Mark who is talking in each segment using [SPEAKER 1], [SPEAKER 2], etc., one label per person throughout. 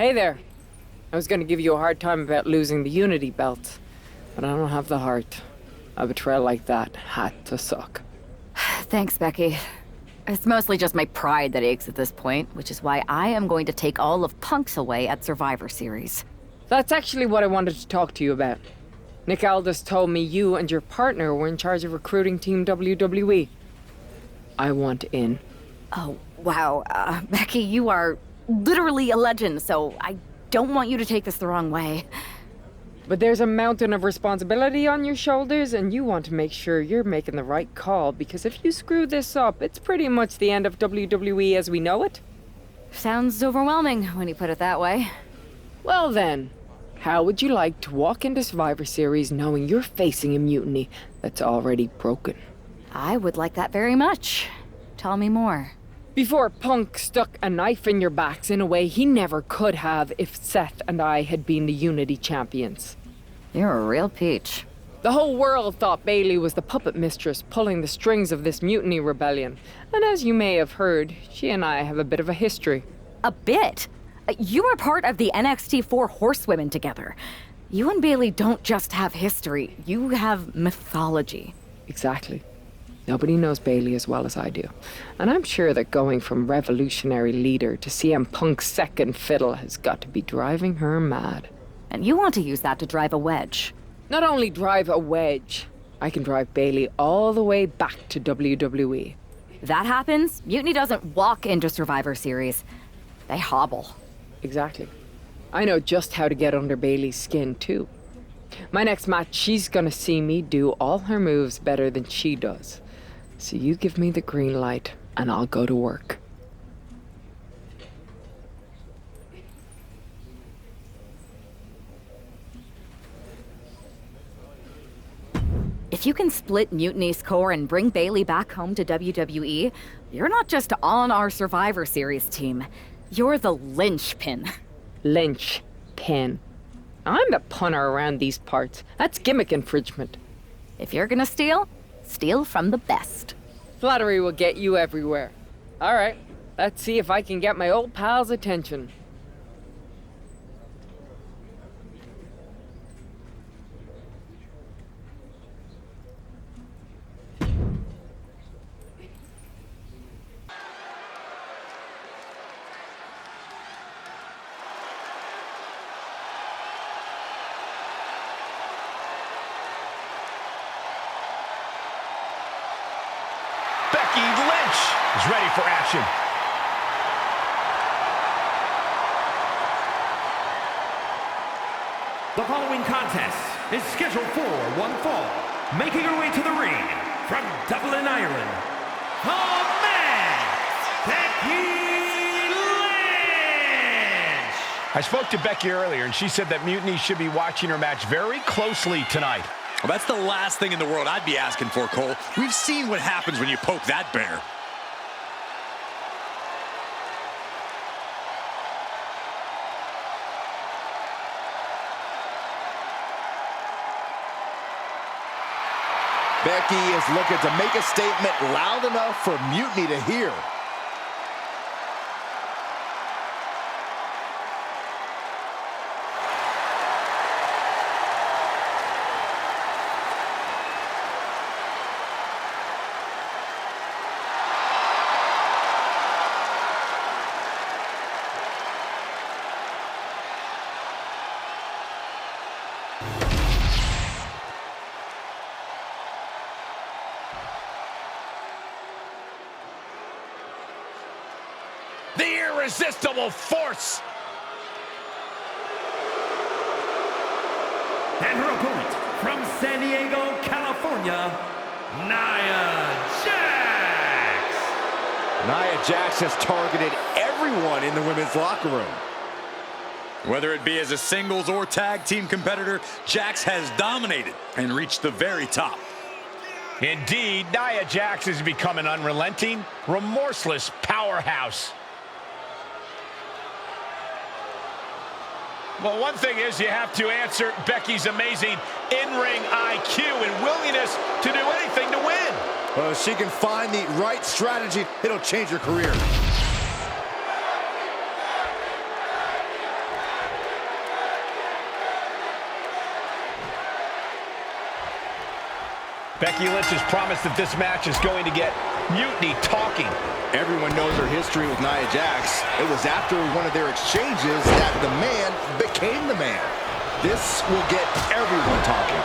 [SPEAKER 1] Hey there. I was gonna give you a hard time about losing the Unity belt, but I don't have the heart. A betrayal like that had to suck.
[SPEAKER 2] Thanks, Becky. It's mostly just my pride that aches at this point, which is why I am going to take all of Punk's away at Survivor Series.
[SPEAKER 1] That's actually what I wanted to talk to you about. Nick Aldis told me you and your partner were in charge of recruiting Team WWE. I want in.
[SPEAKER 2] Oh, wow. Becky, you are literally a legend, so I don't want you to take this the wrong way.
[SPEAKER 1] But there's a mountain of responsibility on your shoulders, and you want to make sure you're making the right call, because if you screw this up, it's pretty much the end of WWE as we know it.
[SPEAKER 2] Sounds overwhelming when you put it that way.
[SPEAKER 1] Well then, how would you like to walk into Survivor Series knowing you're facing a mutiny that's already broken?
[SPEAKER 2] I would like that very much. Tell me more.
[SPEAKER 1] Before Punk stuck a knife in your backs in a way he never could have if Seth and I had been the Unity champions.
[SPEAKER 2] You're a real peach.
[SPEAKER 1] The whole world thought Bailey was the puppet mistress pulling the strings of this mutiny rebellion. And as you may have heard, she and I have a bit of a history.
[SPEAKER 2] A bit? You were part of the NXT 4 Horsewomen together. You and Bailey don't just have history, you have mythology.
[SPEAKER 1] Exactly. Nobody knows Bailey as well as I do. And I'm sure that going from revolutionary leader to CM Punk's second fiddle has got to be driving her mad.
[SPEAKER 2] And you want to use that to drive a wedge.
[SPEAKER 1] Not only drive a wedge, I can drive Bailey all the way back to WWE.
[SPEAKER 2] That happens, Mutiny doesn't walk into Survivor Series. They hobble.
[SPEAKER 1] Exactly. I know just how to get under Bailey's skin, too. My next match, she's gonna see me do all her moves better than she does. So you give me the green light, and I'll go to work.
[SPEAKER 2] If you can split Mutiny's core and bring Bailey back home to WWE, you're not just on our Survivor Series team. You're the linchpin.
[SPEAKER 1] Linchpin. I'm the punter around these parts. That's gimmick infringement.
[SPEAKER 2] If you're gonna steal, steal from the best.
[SPEAKER 1] Flattery will get you everywhere. All right, let's see if I can get my old pal's attention.
[SPEAKER 3] Is ready for action.
[SPEAKER 4] The following contest is scheduled for one fall. Making her way to the ring from Dublin, Ireland, the man, Becky Lynch!
[SPEAKER 3] I spoke to Becky earlier, and she said that Mutiny should be watching her match very closely tonight.
[SPEAKER 5] Well, that's the last thing in the world I'd be asking for, Cole. We've seen what happens when you poke that bear.
[SPEAKER 6] Becky is looking to make a statement loud enough for Mutiny to hear.
[SPEAKER 3] The irresistible force.
[SPEAKER 4] And her opponent from San Diego, California, Nia Jax.
[SPEAKER 6] Nia Jax has targeted everyone in the women's locker room.
[SPEAKER 5] Whether it be as a singles or tag team competitor, Jax has dominated and reached the very top.
[SPEAKER 3] Indeed, Nia Jax has become an unrelenting, remorseless powerhouse. Well, one thing is you have to answer Becky's amazing in-ring IQ and willingness to do anything to win.
[SPEAKER 6] Well, if she can find the right strategy, it'll change her career.
[SPEAKER 3] Becky Lynch has promised that this match is going to get mutiny talking.
[SPEAKER 6] Everyone knows her history with Nia Jax. It was after one of their exchanges that the man became the man. This will get everyone talking.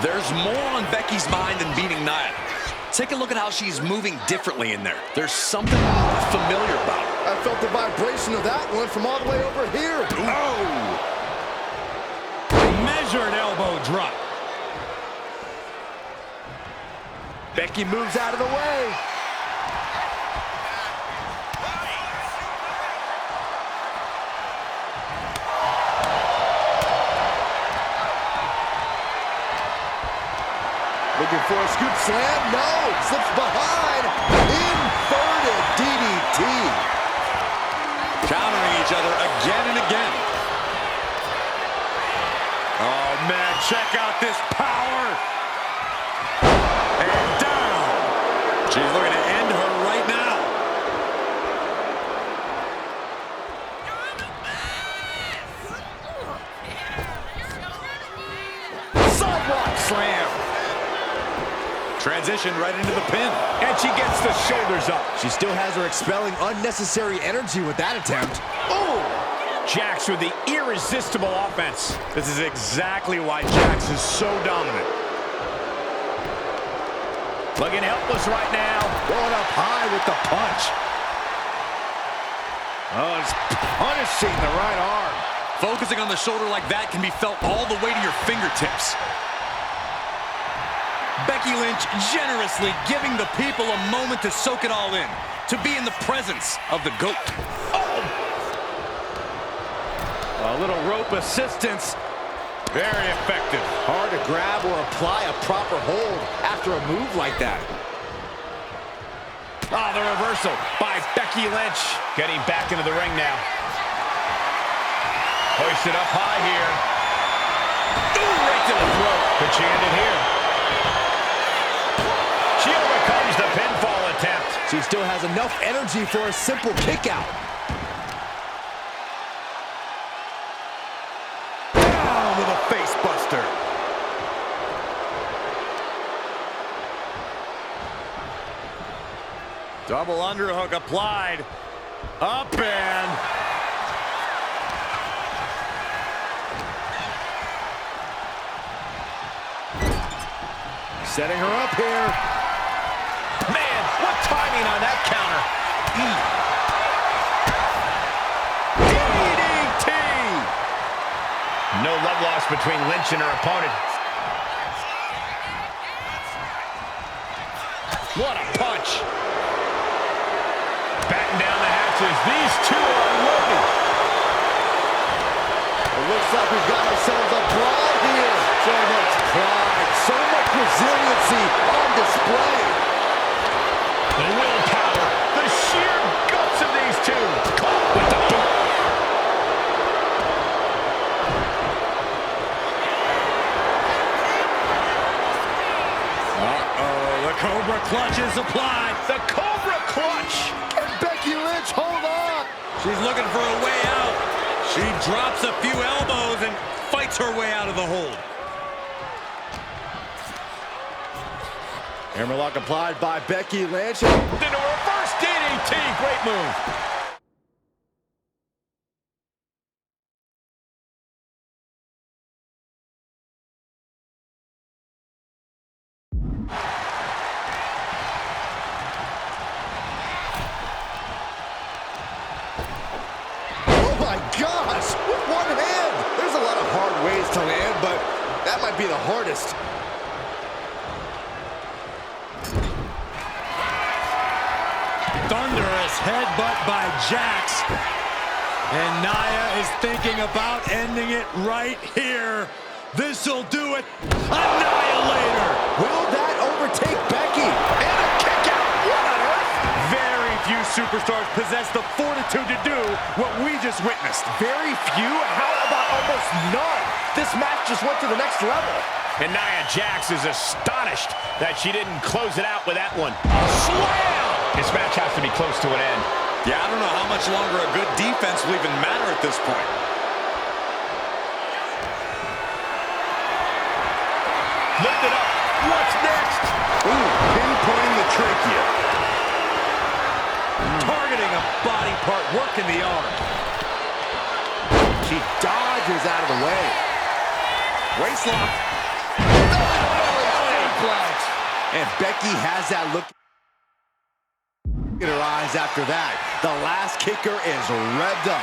[SPEAKER 5] There's more on Becky's mind than beating Nia. Take a look at how she's moving differently in there. There's something familiar about her.
[SPEAKER 6] I felt the vibration of that one from all the way over here. Oh!
[SPEAKER 3] Measured elbow drop.
[SPEAKER 6] Becky moves out of the way. Looking for a scoop slam. No, slips behind. Inverted DDT.
[SPEAKER 5] Countering each other again and again. Oh, man, check out this power. And down. She's looking to end her right now.
[SPEAKER 6] Sidewalk slam.
[SPEAKER 5] Transition right into the pin.
[SPEAKER 3] And she gets the shoulders up.
[SPEAKER 6] She still has her expelling unnecessary energy with that attempt. Oh!
[SPEAKER 3] Jax with the irresistible offense. This is exactly why Jax is so dominant. Looking helpless right now.
[SPEAKER 6] Going up high with the punch. Oh, it's punishing the right arm.
[SPEAKER 5] Focusing on the shoulder like that can be felt all the way to your fingertips. Becky Lynch generously giving the people a moment to soak it all in, to be in the presence of the GOAT.
[SPEAKER 3] Oh! A little rope assistance. Very effective.
[SPEAKER 6] Hard to grab or apply a proper hold after a move like that.
[SPEAKER 3] Ah, the reversal by Becky Lynch. Getting back into the ring now. Hoisted up high here. Ooh, right to the throat. Could she end it here? She overcomes the pinfall attempt.
[SPEAKER 6] She still has enough energy for a simple kick out.
[SPEAKER 3] Down with a face buster.
[SPEAKER 5] Double underhook applied. Up and...
[SPEAKER 6] Setting her up here.
[SPEAKER 3] Man, what timing on that counter. DDT! No love lost between Lynch and her opponent. What a punch. Batten down the hatches. These two are loaded.
[SPEAKER 6] It looks like we've got ourselves a brawl here. So much pride, so much resiliency on display.
[SPEAKER 3] The willpower, the sheer guts of these two. Caught with the boot.
[SPEAKER 5] The Cobra Clutch is applied.
[SPEAKER 3] The Cobra Clutch.
[SPEAKER 6] And Becky Lynch, hold on.
[SPEAKER 5] She's looking for a way out. She drops a few elbows and fights her way out of the hold.
[SPEAKER 6] Hammerlock applied by Becky Lynch.
[SPEAKER 3] Into a reverse DDT. Great move.
[SPEAKER 6] Oh my gosh, with one hand. There's a lot of hard ways to land, but that might be the hardest.
[SPEAKER 5] Thunderous headbutt by Jax. And Nia is thinking about ending it right here. This'll do it. Annihilator.
[SPEAKER 6] Will that overtake Becky?
[SPEAKER 3] And a kick out. What on earth?
[SPEAKER 5] Very few superstars possess the fortitude to do what we just witnessed.
[SPEAKER 6] Very few? How about almost none? This match just went to the next level.
[SPEAKER 3] And Nia Jax is astonished that she didn't close it out with that one. Slam! This match has to be close to an end.
[SPEAKER 5] Yeah, I don't know how much longer a good defense will even matter at this point.
[SPEAKER 3] Lift it up. What's next?
[SPEAKER 5] part working the arm.
[SPEAKER 6] She dodges out of the way.
[SPEAKER 5] Waist lock.
[SPEAKER 6] And Becky has that look in her eyes after that. The last kicker is revved up.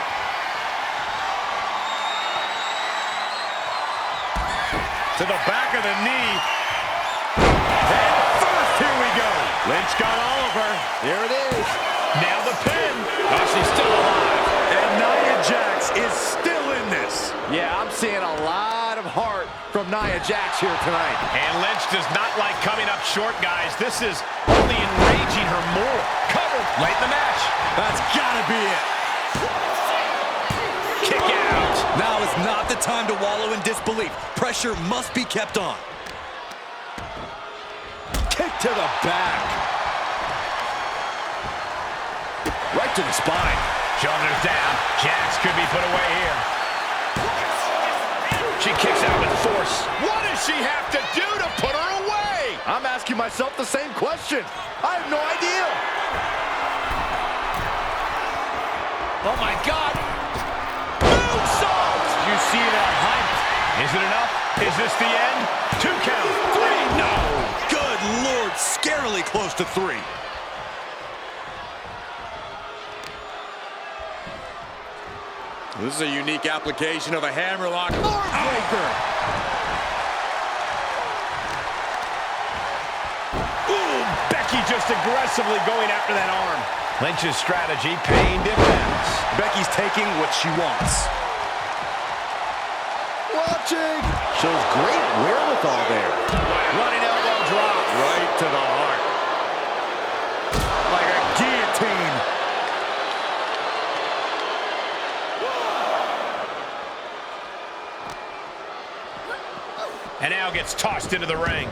[SPEAKER 5] To the back of the knee. And first, here we go. Lynch got all of her.
[SPEAKER 6] There it is.
[SPEAKER 3] Now the pin. Oh, she's still alive.
[SPEAKER 5] And Nia Jax is still in this.
[SPEAKER 6] Yeah, I'm seeing a lot of heart from Nia Jax here tonight.
[SPEAKER 3] And Lynch does not like coming up short, guys. This is only enraging her more. Cover late in the match.
[SPEAKER 5] That's gotta be it.
[SPEAKER 3] Kick out.
[SPEAKER 5] Now is not the time to wallow in disbelief. Pressure must be kept on.
[SPEAKER 6] Kick to the back. Right to the spine.
[SPEAKER 3] Shoulders down. Jax could be put away here. She kicks out with force. What does she have to do to put her away?
[SPEAKER 6] I'm asking myself the same question. I have no idea.
[SPEAKER 3] Oh, my God. Moonsault!
[SPEAKER 5] You see that height?
[SPEAKER 3] Is it enough? Is this the end? 2 count. 3. No.
[SPEAKER 5] Good Lord, scarily close to 3. This is a unique application of a hammerlock.
[SPEAKER 6] Breaker.
[SPEAKER 3] Ooh, Becky just aggressively going after that arm. Lynch's strategy paying dividends.
[SPEAKER 5] Becky's taking what she wants.
[SPEAKER 6] Watching. Shows great wherewithal there.
[SPEAKER 3] Running elbow drop.
[SPEAKER 5] Right to the heart. Like a guillotine.
[SPEAKER 3] And now gets tossed into the ring.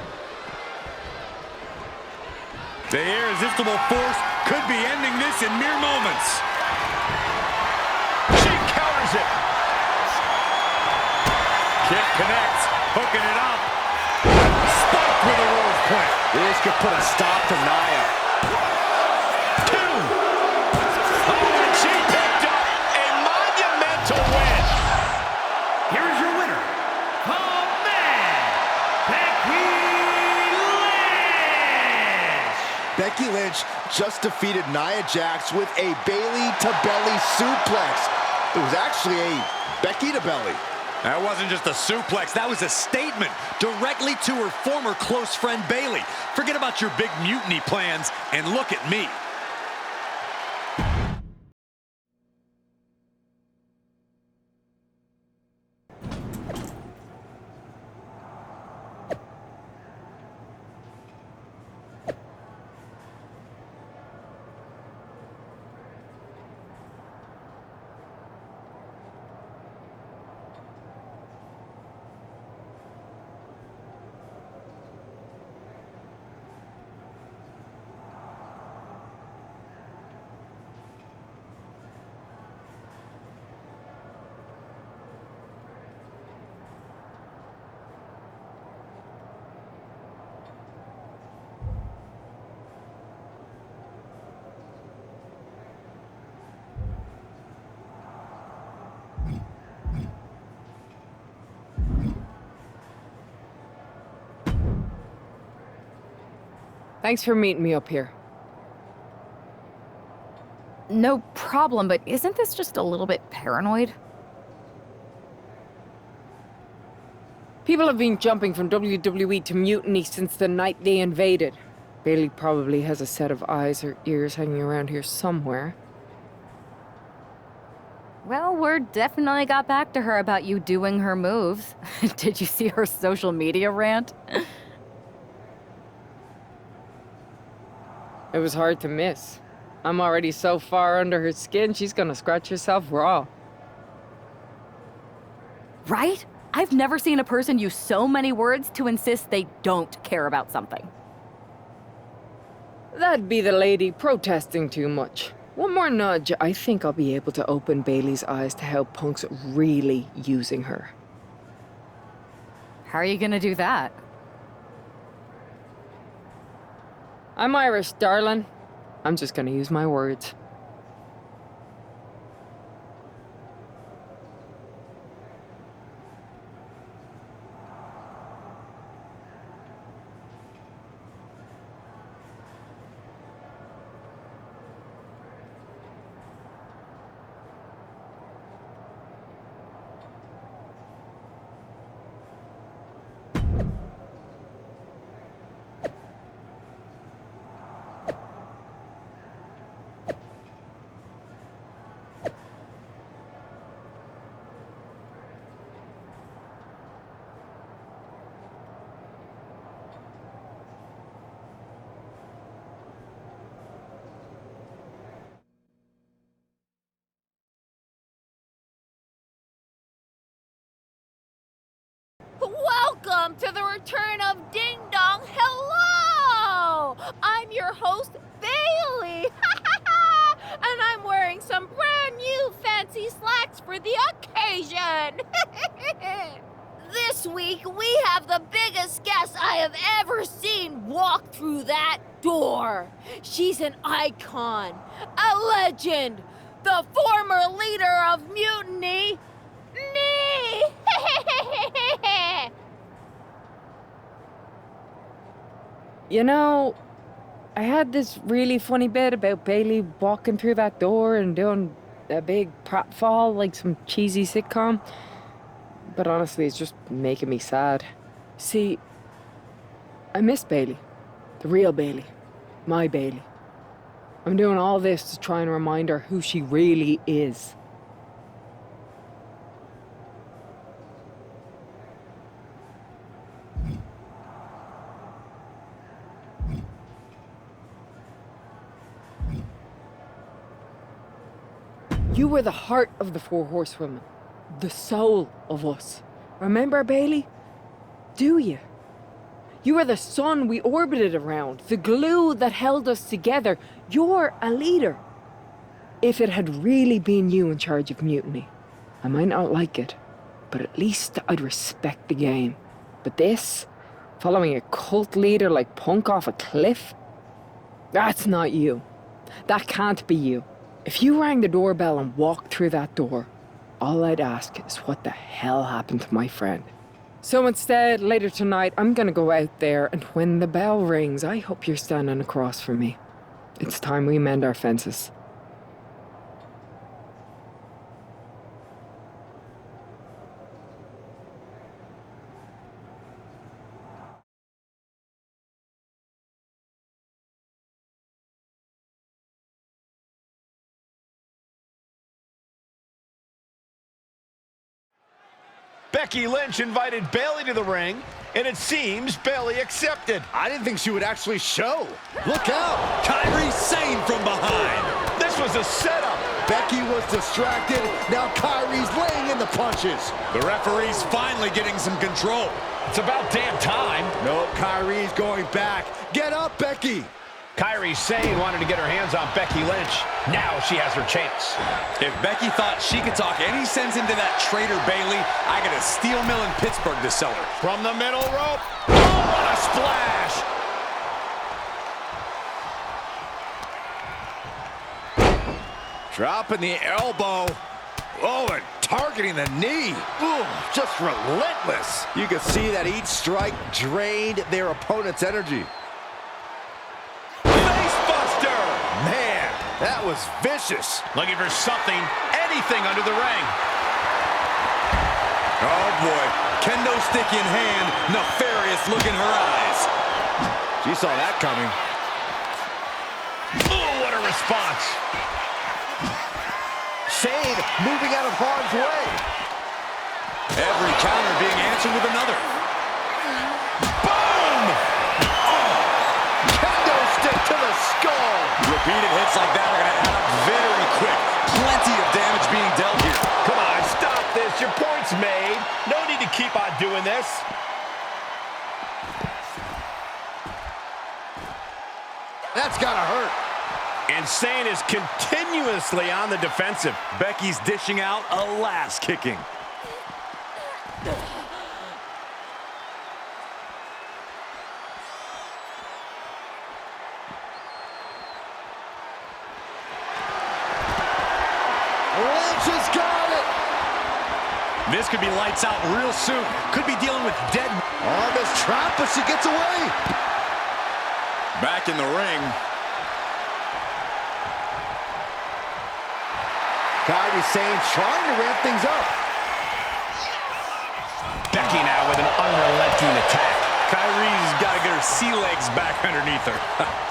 [SPEAKER 5] The irresistible force could be ending this in mere moments.
[SPEAKER 3] She counters it.
[SPEAKER 5] Kick connects, hooking it up. Spiked with a rose point.
[SPEAKER 6] This could put a stop to Nia.
[SPEAKER 3] 2. Oh, and she picked up a monumental win.
[SPEAKER 4] Here is your winner, the man, Becky Lynch.
[SPEAKER 6] Becky Lynch just defeated Nia Jax with a Bayley-to-belly suplex. It was actually a Becky-to-belly.
[SPEAKER 5] That wasn't just a suplex, that was a statement directly to her former close friend Bayley. Forget about your big mutiny plans and look at me.
[SPEAKER 1] Thanks for meeting me up here.
[SPEAKER 2] No problem, but isn't this just a little bit paranoid?
[SPEAKER 1] People have been jumping from WWE to Mutiny since the night they invaded. Bayley probably has a set of eyes or ears hanging around here somewhere.
[SPEAKER 2] Well, word definitely got back to her about you doing her moves. Did you see her social media rant?
[SPEAKER 1] It was hard to miss. I'm already so far under her skin, she's gonna scratch herself raw.
[SPEAKER 2] Right? I've never seen a person use so many words to insist they don't care about something.
[SPEAKER 1] That'd be the lady protesting too much. One more nudge, I think I'll be able to open Bayley's eyes to how Punk's really using her.
[SPEAKER 2] How are you gonna do that?
[SPEAKER 1] I'm Irish, darling. I'm just gonna use my words.
[SPEAKER 7] Welcome to the return of Ding Dong. Hello! I'm your host, Bailey. And I'm wearing some brand new fancy slacks for the occasion. This week, we have the biggest guest I have ever seen walk through that door. She's an icon, a legend, the former leader of Mutiny, me!
[SPEAKER 1] You know, I had this really funny bit about Bailey walking through that door and doing a big pratfall like some cheesy sitcom. But honestly, it's just making me sad. See, I miss Bailey. The real Bailey. My Bailey. I'm doing all this to try and remind her who she really is. You were the heart of the Four Horsewomen. The soul of us. Remember, Bailey? Do you? You were the sun we orbited around, the glue that held us together. You're a leader. If it had really been you in charge of Mutiny, I might not like it, but at least I'd respect the game. But this, following a cult leader like Punk off a cliff, that's not you. That can't be you. If you rang the doorbell and walked through that door, all I'd ask is what the hell happened to my friend. So instead, later tonight, I'm gonna go out there, and when the bell rings, I hope you're standing across from me. It's time we mend our fences.
[SPEAKER 3] Becky Lynch invited Bailey to the ring, and it seems Bailey accepted.
[SPEAKER 6] I didn't think she would actually show. Look out!
[SPEAKER 5] Kairi Sane from behind.
[SPEAKER 3] This was a setup.
[SPEAKER 6] Becky was distracted. Now Kairi's laying in the punches.
[SPEAKER 5] The referee's finally getting some control.
[SPEAKER 3] It's about damn time.
[SPEAKER 6] No, Kairi's going back. Get up, Becky.
[SPEAKER 3] Kairi Sane wanted to get her hands on Becky Lynch. Now she has her chance.
[SPEAKER 5] If Becky thought she could talk any sense into that traitor Bailey, I got a steel mill in Pittsburgh to sell her.
[SPEAKER 3] From the middle rope. Oh, what a splash.
[SPEAKER 6] Dropping the elbow. Oh, and targeting the knee. Ooh, just relentless. You can see that each strike drained their opponent's energy. Man, that was vicious.
[SPEAKER 3] Looking for something, anything under the ring.
[SPEAKER 5] Oh boy, kendo stick in hand, nefarious look in her eyes.
[SPEAKER 6] She saw that coming.
[SPEAKER 3] Oh, what a response.
[SPEAKER 6] Sane moving out of harm's way.
[SPEAKER 5] Every counter being answered with another.
[SPEAKER 3] Boom!
[SPEAKER 6] Kendo stick to the skull.
[SPEAKER 5] Repeated hits like that are going to add up very quick. Plenty of damage being dealt here.
[SPEAKER 3] Come on, stop this. Your point's made. No need to keep on doing this.
[SPEAKER 6] That's gotta hurt.
[SPEAKER 3] And Sane is continuously on the defensive.
[SPEAKER 5] Becky's dishing out a last kicking.
[SPEAKER 6] Lynch has got it.
[SPEAKER 5] This could be lights out real soon. Could be dealing with dead.
[SPEAKER 6] On this trap, but she gets away.
[SPEAKER 5] Back in the ring.
[SPEAKER 6] Kairi Sane trying to ramp things up.
[SPEAKER 3] Becky now with an unrelenting attack.
[SPEAKER 5] Kairi's got to get her sea legs back underneath her.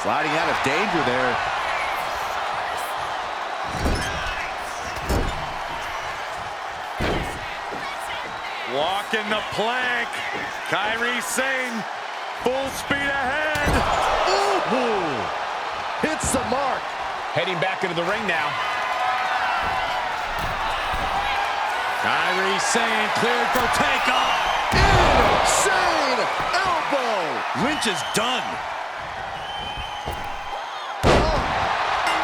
[SPEAKER 6] Sliding out of danger there.
[SPEAKER 5] Walking the plank. Kairi Sane, full speed ahead.
[SPEAKER 6] Ooh! Hits the mark.
[SPEAKER 3] Heading back into the ring now.
[SPEAKER 5] Kairi Sane cleared for takeoff.
[SPEAKER 6] Insane elbow.
[SPEAKER 5] Lynch is done.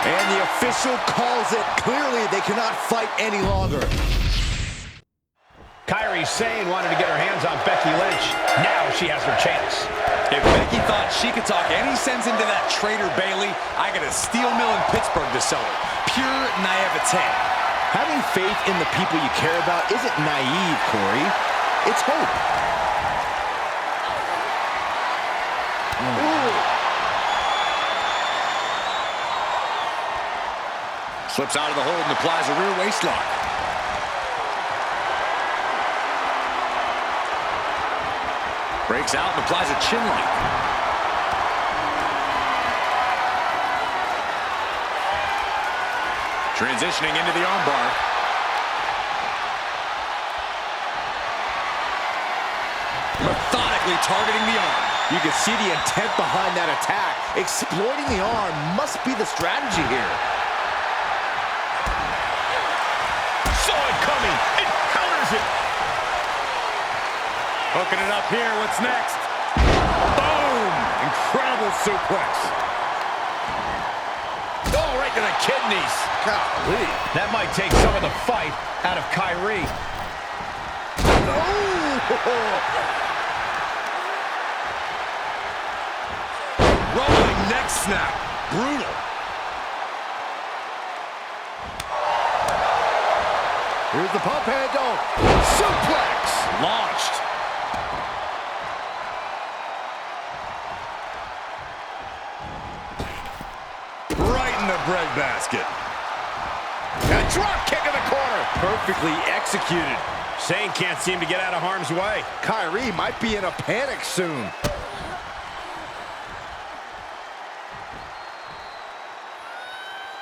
[SPEAKER 6] And the official calls it. Clearly, they cannot fight any longer.
[SPEAKER 3] Kairi Sane wanted to get her hands on Becky Lynch. Now she has her chance.
[SPEAKER 5] If Becky thought she could talk any sense into that traitor Bayley, I got a steel mill in Pittsburgh to sell her. Pure naivete.
[SPEAKER 6] Having faith in the people you care about isn't naive, Corey. It's hope. Ooh.
[SPEAKER 5] Slips out of the hold and applies a rear waist lock. Breaks out and applies a chin lock. Transitioning into the armbar. Methodically targeting the arm.
[SPEAKER 6] You can see the intent behind that attack. Exploiting the arm must be the strategy here.
[SPEAKER 3] Saw it coming. It counters it.
[SPEAKER 5] Hooking it up here. What's next? Boom! Incredible suplex.
[SPEAKER 3] Oh, right to the kidneys.
[SPEAKER 6] Golly.
[SPEAKER 3] That might take some of the fight out of Kairi.
[SPEAKER 5] Rolling neck snap. Brutal.
[SPEAKER 6] Here's the pump handle. Suplex.
[SPEAKER 5] Launched. Right in the breadbasket.
[SPEAKER 3] A drop kick in the corner.
[SPEAKER 6] Perfectly executed.
[SPEAKER 3] Sane can't seem to get out of harm's way.
[SPEAKER 6] Kairi might be in a panic soon.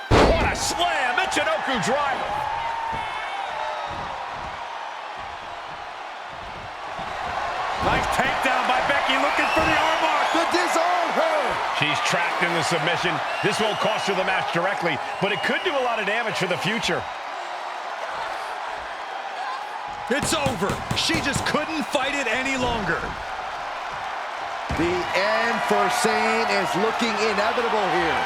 [SPEAKER 3] What a slam. Michinoku driver.
[SPEAKER 5] Nice takedown by Becky, looking for the armbar.
[SPEAKER 6] To disarm her.
[SPEAKER 3] She's trapped in the submission. This won't cost her the match directly, but it could do a lot of damage for the future.
[SPEAKER 5] It's over. She just couldn't fight it any longer.
[SPEAKER 6] The end for Sane is looking inevitable here.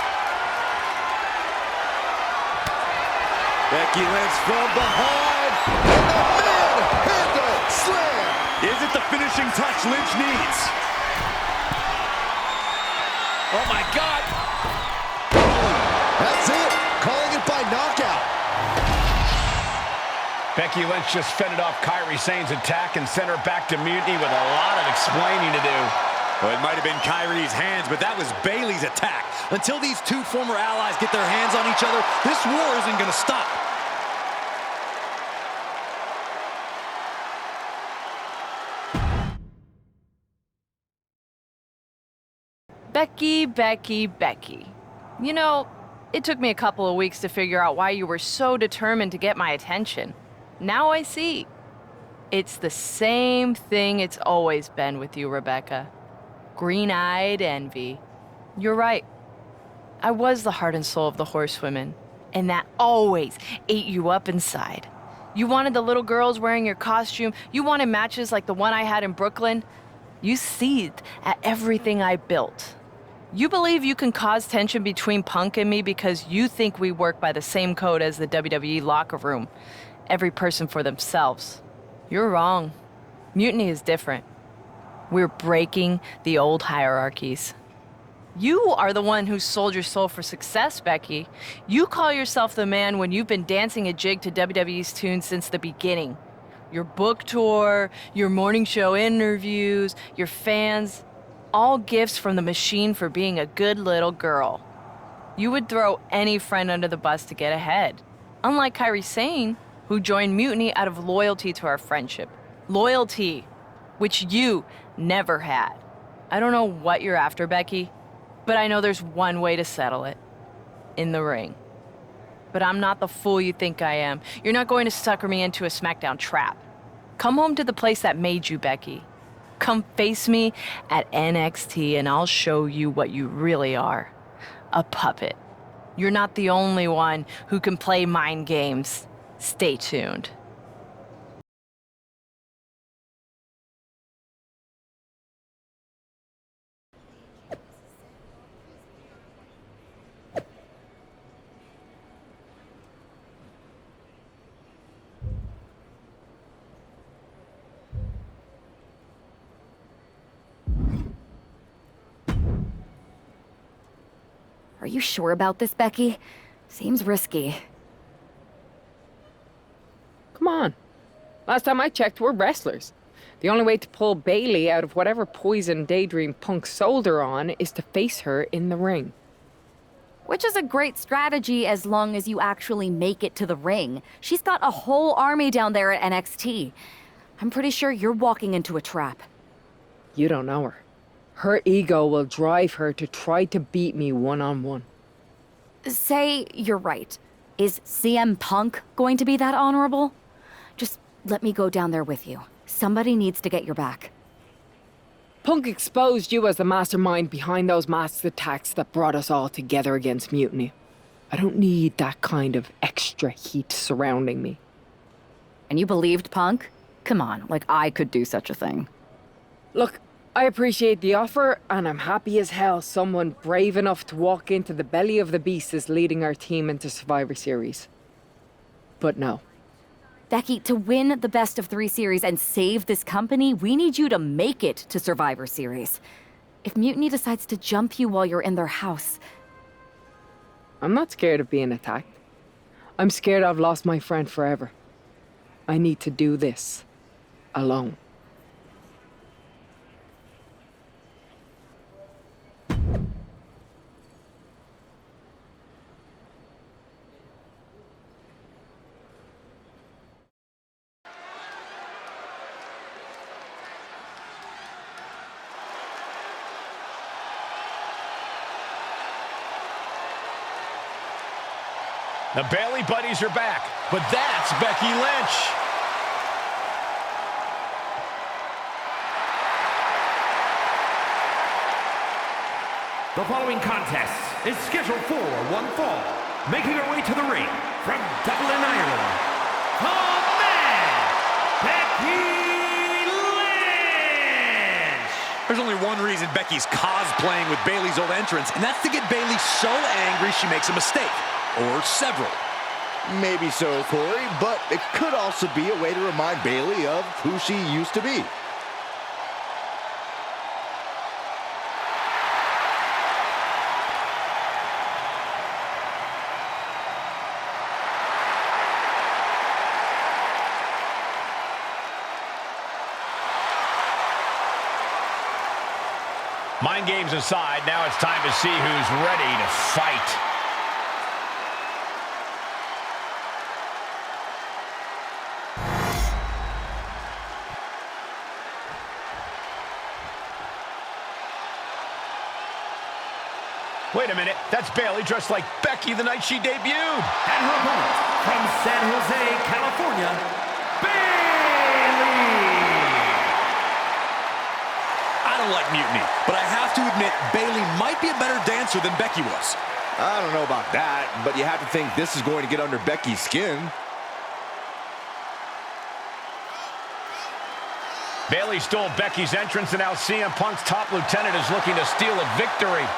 [SPEAKER 6] Becky Lynch from behind. And the mid-handle slam.
[SPEAKER 5] Is it the finishing touch Lynch needs? Oh my God.
[SPEAKER 6] That's it. Calling it by knockout.
[SPEAKER 3] Becky Lynch just fended off Kairi Sane's attack and sent her back to mutiny with a lot of explaining to do.
[SPEAKER 5] Well, it might have been Kairi's hands, but that was Bayley's attack. Until these two former allies get their hands on each other, this war isn't going to stop.
[SPEAKER 8] Becky, Becky, Becky. You know, it took me a couple of weeks to figure out why you were so determined to get my attention. Now I see. It's the same thing it's always been with you, Rebecca. Green-eyed envy. You're right. I was the heart and soul of the Horsewomen, and that always ate you up inside. You wanted the little girls wearing your costume. You wanted matches like the one I had in Brooklyn. You seethed at everything I built. You believe you can cause tension between Punk and me because you think we work by the same code as the WWE locker room. Every person for themselves. You're wrong. Mutiny is different. We're breaking the old hierarchies. You are the one who sold your soul for success, Becky. You call yourself the man when you've been dancing a jig to WWE's tune since the beginning. Your book tour, your morning show interviews, your fans, all gifts from the machine for being a good little girl. You would throw any friend under the bus to get ahead. Unlike Kairi Sane, who joined Mutiny out of loyalty to our friendship. Loyalty, which you never had. I don't know what you're after, Becky, but I know there's one way to settle it. In the ring. But I'm not the fool you think I am. You're not going to sucker me into a SmackDown trap. Come home to the place that made you, Becky. Come face me at NXT and I'll show you what you really are. A puppet. You're not the only one who can play mind games. Stay tuned.
[SPEAKER 2] Are you sure about this, Becky? Seems risky.
[SPEAKER 1] Come on. Last time I checked, we're wrestlers. The only way to pull Bailey out of whatever poison daydream Punk sold her on is to face her in the ring.
[SPEAKER 2] Which is a great strategy as long as you actually make it to the ring. She's got a whole army down there at NXT. I'm pretty sure you're walking into a trap.
[SPEAKER 1] You don't know her. Her ego will drive her to try to beat me one-on-one.
[SPEAKER 2] Say you're right. Is CM Punk going to be that honorable? Just let me go down there with you. Somebody needs to get your back.
[SPEAKER 1] Punk exposed you as the mastermind behind those masked attacks that brought us all together against Mutiny. I don't need that kind of extra heat surrounding me.
[SPEAKER 2] And you believed Punk? Come on, like I could do such a thing.
[SPEAKER 1] Look, I appreciate the offer, and I'm happy as hell someone brave enough to walk into the belly of the beast is leading our team into Survivor Series. But no.
[SPEAKER 2] Becky, to win the best of 3 series and save this company, we need you to make it to Survivor Series. If Mutiny decides to jump you while you're in their house...
[SPEAKER 1] I'm not scared of being attacked. I'm scared I've lost my friend forever. I need to do this alone.
[SPEAKER 3] The Bailey buddies are back, but that's Becky Lynch.
[SPEAKER 4] The following contest is scheduled for one fall. Making her way to the ring from Dublin, Ireland, the man, Becky Lynch!
[SPEAKER 5] There's only one reason Becky's cosplaying with Bailey's old entrance, and that's to get Bailey so angry she makes a mistake. Or several.
[SPEAKER 6] Maybe so, Corey, but it could also be a way to remind Bailey of who she used to be.
[SPEAKER 3] Mind games aside, now it's time to see who's ready to fight. Wait a minute, that's Bailey dressed like Becky the night she debuted.
[SPEAKER 4] And her opponent from San Jose, California, Bailey!
[SPEAKER 5] I don't like Mutiny, but I have to admit Bailey might be a better dancer than Becky was.
[SPEAKER 6] I don't know about that, but you have to think this is going to get under Becky's skin.
[SPEAKER 3] Bailey stole Becky's entrance, and now CM Punk's top lieutenant is looking to steal a victory.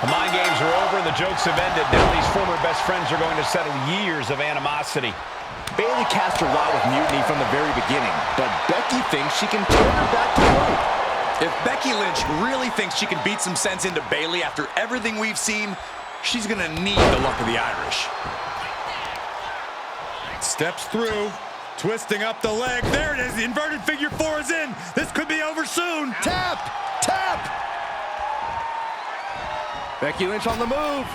[SPEAKER 3] The mind games are over and the jokes have ended. Now these former best friends are going to settle years of animosity.
[SPEAKER 6] Bailey cast her lot with Mutiny from the very beginning, but Becky thinks she can turn her back to life.
[SPEAKER 5] If Becky Lynch really thinks she can beat some sense into Bailey after everything we've seen, she's gonna need the luck of the Irish. Steps through, twisting up the leg. There it is, the inverted figure 4 is in. This could be over soon.
[SPEAKER 6] Tap! Tap! Becky Lynch on the move.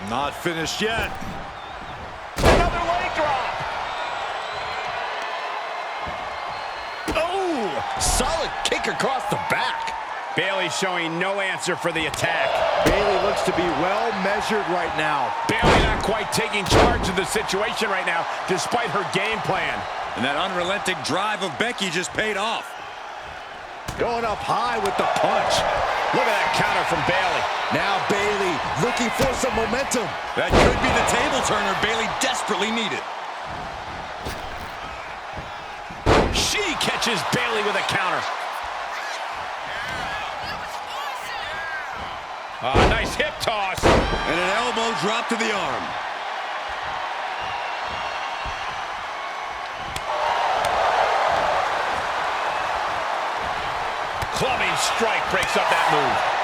[SPEAKER 5] Not finished yet.
[SPEAKER 3] Another leg drop.
[SPEAKER 6] Oh, solid kick across the back.
[SPEAKER 3] Bailey showing no answer for the attack.
[SPEAKER 6] Bailey looks to be well measured right now.
[SPEAKER 3] Bailey not quite taking charge of the situation right now, despite her game plan.
[SPEAKER 5] And that unrelenting drive of Becky just paid off.
[SPEAKER 6] Going up high with the punch.
[SPEAKER 3] Look at that counter from Bailey.
[SPEAKER 6] Now Bailey looking for some momentum.
[SPEAKER 5] That could be the table turner Bailey desperately needed.
[SPEAKER 3] catches Bayley with a counter. Nice hip toss.
[SPEAKER 5] And an elbow drop to the arm.
[SPEAKER 3] Clubbing strike breaks up that move.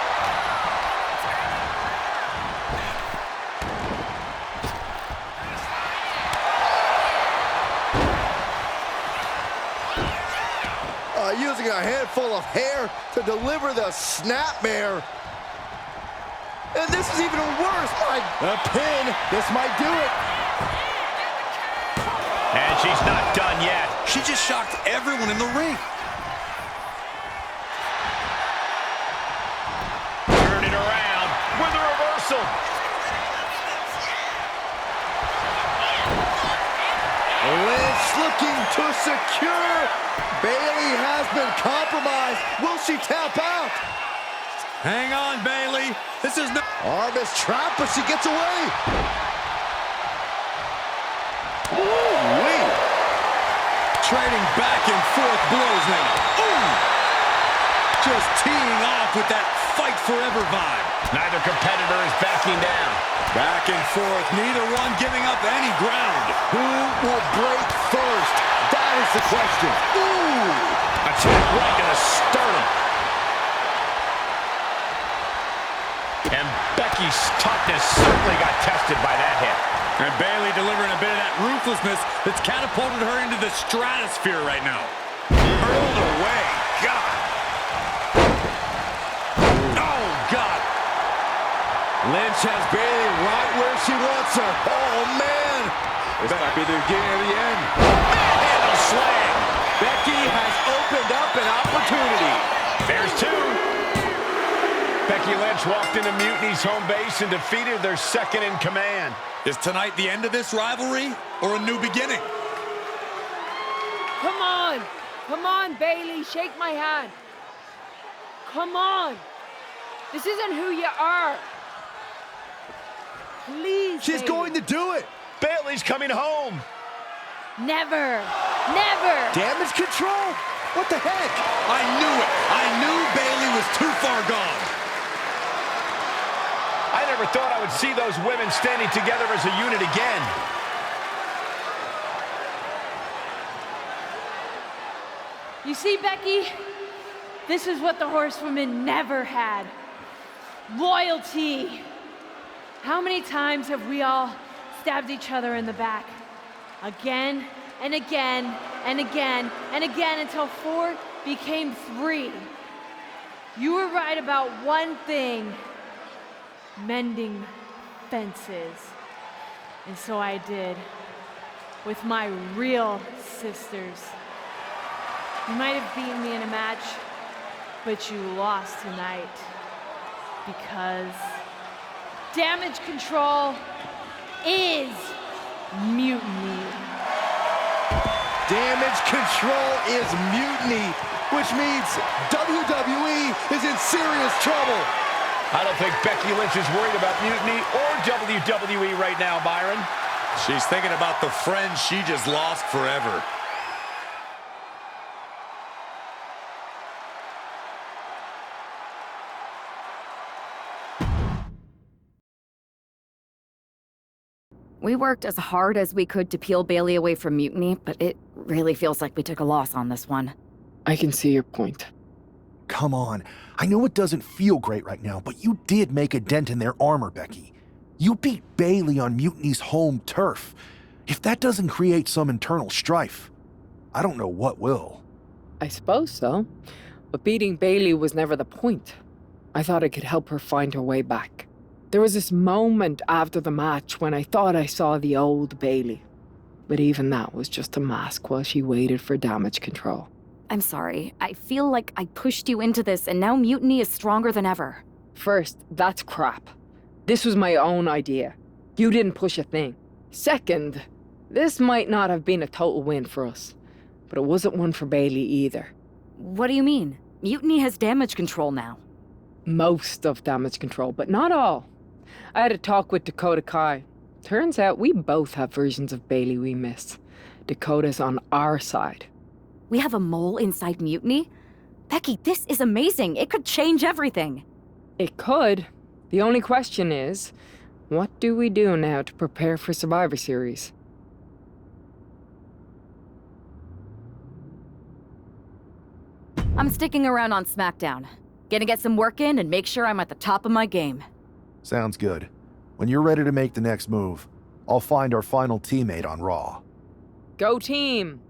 [SPEAKER 6] Using a handful of hair to deliver the snapmare. And this is even worse. A pin. This might do it.
[SPEAKER 3] And she's not done yet.
[SPEAKER 5] She just shocked everyone in the ring.
[SPEAKER 3] Turn it around with a reversal.
[SPEAKER 6] Lynch looking to secure. Bayley has been compromised. Will she tap out?
[SPEAKER 5] Hang on, Bayley. This is no...
[SPEAKER 6] Arm is trapped, but she gets away. Ooh-wee.
[SPEAKER 5] Trading back and forth blows now. Ooh! Just teeing off with that fight forever vibe.
[SPEAKER 3] Neither competitor is backing down.
[SPEAKER 5] Back and forth, neither one giving up any ground.
[SPEAKER 6] Who will break first? That is the question. Ooh!
[SPEAKER 3] Attack right to the sternum. And Becky's toughness certainly got tested by that hit.
[SPEAKER 5] And Bayley delivering a bit of that ruthlessness that's catapulted her into the stratosphere right now. Hurled away. God. Oh, God.
[SPEAKER 6] Lynch has Bayley right where she wants her. Oh, man. This might be the beginning of the end.
[SPEAKER 3] Manhandle slam.
[SPEAKER 6] Becky has opened up an opportunity.
[SPEAKER 3] There's two. Becky Lynch walked into Mutiny's home base and defeated their second in command.
[SPEAKER 5] Is tonight the end of this rivalry or a new beginning?
[SPEAKER 7] Come on. Come on, Bayley. Shake my hand. Come on. This isn't who you are. Please,
[SPEAKER 6] She's
[SPEAKER 7] Bayley.
[SPEAKER 6] going to do it.
[SPEAKER 3] Bayley's coming home.
[SPEAKER 7] Never. Never.
[SPEAKER 6] Damage control? What the heck?
[SPEAKER 5] I knew it. I knew Bayley was too far gone.
[SPEAKER 3] I never thought I would see those women standing together as a unit again.
[SPEAKER 7] You see, Becky? This is what the horsewomen never had. Loyalty. How many times have we all stabbed each other in the back? Again and again and again and again until 4 became 3. You were right about one thing. Mending fences. And so I did. With my real sisters. You might have beaten me in a match, but you lost tonight. Because damage control is mutiny.
[SPEAKER 6] Damage control is mutiny, which means WWE is in serious trouble.
[SPEAKER 3] I don't think Becky Lynch is worried about mutiny or WWE right now, Byron.
[SPEAKER 5] She's thinking about the friend she just lost forever.
[SPEAKER 2] We worked as hard as we could to peel Bayley away from Mutiny, but it really feels like we took a loss on this one.
[SPEAKER 1] I can see your point.
[SPEAKER 9] Come on. I know it doesn't feel great right now, but you did make a dent in their armor, Becky. You beat Bayley on Mutiny's home turf. If that doesn't create some internal strife, I don't know what will.
[SPEAKER 1] I suppose so. But beating Bayley was never the point. I thought it could help her find her way back. There was this moment after the match when I thought I saw the old Bayley. But even that was just a mask while she waited for damage control.
[SPEAKER 2] I'm sorry. I feel like I pushed you into this and now Mutiny is stronger than ever.
[SPEAKER 1] First, that's crap. This was my own idea. You didn't push a thing. Second, this might not have been a total win for us. But it wasn't one for Bayley either.
[SPEAKER 2] What do you mean? Mutiny has damage control now.
[SPEAKER 1] Most of damage control, but not all. I had a talk with Dakota Kai. Turns out we both have versions of Bayley we miss. Dakota's on our side.
[SPEAKER 2] We have a mole inside Mutiny? Becky, this is amazing. It could change everything.
[SPEAKER 1] It could. The only question is, what do we do now to prepare for Survivor Series?
[SPEAKER 2] I'm sticking around on SmackDown. Gonna get some work in and make sure I'm at the top of my game.
[SPEAKER 9] Sounds good. When you're ready to make the next move, I'll find our final teammate on Raw.
[SPEAKER 1] Go team!